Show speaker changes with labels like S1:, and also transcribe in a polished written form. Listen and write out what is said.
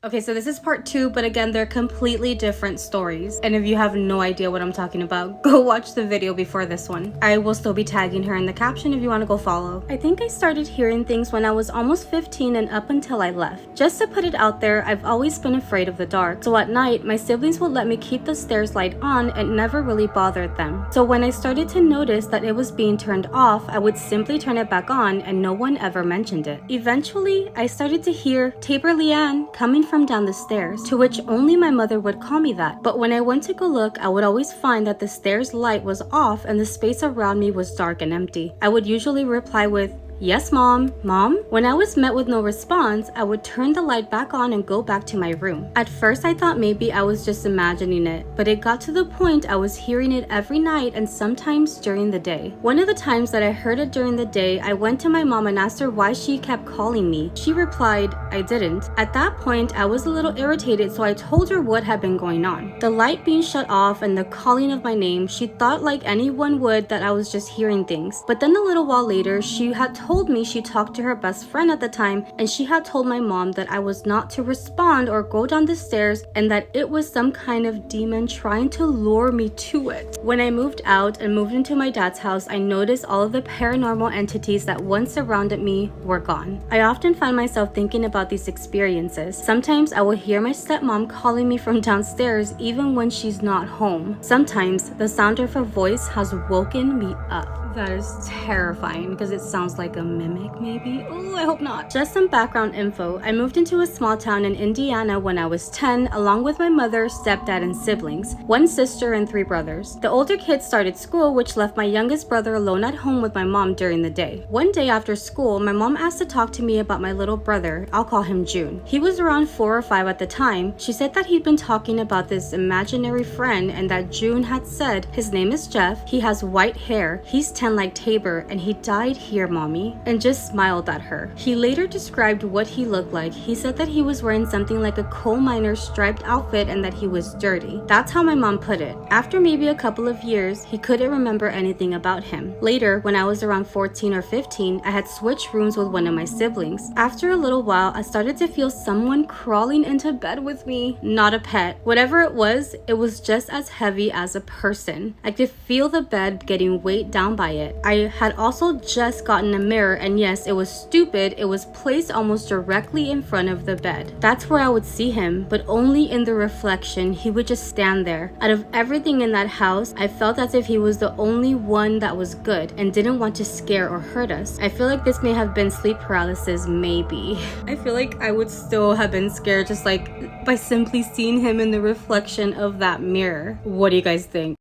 S1: Okay, so this is part 2, but again, they're completely different stories. And if you have no idea what I'm talking about, go watch the video before this one. I will still be tagging her in the caption if you want to go follow. I think I started hearing things when I was almost 15 and up until I left. Just to put it out there, I've always been afraid of the dark. So at night, my siblings would let me keep the stairs light on and never really bothered them. So when I started to notice that it was being turned off, I would simply turn it back on and no one ever mentioned it. Eventually, I started to hear Tabor Leanne coming from down the stairs, to which only my mother would call me that. But when I went to go look, I would always find that the stairs light was off and the space around me was dark and empty. I would usually reply with, "Yes, Mom." Mom? When I was met with no response, I would turn the light back on and go back to my room. At first, I thought maybe I was just imagining it, but it got to the point I was hearing it every night and sometimes during the day. One of the times that I heard it during the day, I went to my mom and asked her why she kept calling me. She replied, "I didn't." At that point, I was a little irritated, so I told her what had been going on. The light being shut off and the calling of my name, she thought like anyone would that I was just hearing things. But then a little while later, she had told me she talked to her best friend at the time and she had told my mom that I was not to respond or go down the stairs and that it was some kind of demon trying to lure me to it. When I moved out and moved into my dad's house, I noticed all of the paranormal entities that once surrounded me were gone. I often find myself thinking about these experiences. Sometimes I will hear my stepmom calling me from downstairs even when she's not home. Sometimes the sound of her voice has woken me up. That is terrifying because it sounds like a mimic maybe. Oh, I hope not. Just some background info. I moved into a small town in Indiana when I was 10 along with my mother, stepdad, and siblings, one sister and 3 brothers. The older kids started school, which left my youngest brother alone at home with my mom during the day. One day after school, my mom asked to talk to me about my little brother. I'll call him June. He was around 4 or 5 at the time. She said that he'd been talking about this imaginary friend and that June had said, "His name is Jeff, he has white hair, he's 10 like Tabor, and he died here, Mommy," and just smiled at her. He later described what he looked like. He said that he was wearing something like a coal miner's striped outfit and that he was dirty. That's how my mom put it. After maybe a couple of years, he couldn't remember anything about him. Later, when I was around 14 or 15, I had switched rooms with one of my siblings. After a little while, I started to feel someone crawling into bed with me. Not a pet. Whatever it was just as heavy as a person. I could feel the bed getting weighed down by it. I had also just gotten a mirror, and yes, it was stupid. It was placed almost directly in front of the bed. That's where I would see him, but only in the reflection. He would just stand there. Out of everything in that house, I felt as if he was the only one that was good and didn't want to scare or hurt us. I feel like this may have been sleep paralysis, maybe. I feel like I would still have been scared just like by simply seeing him in the reflection of that mirror. What do you guys think?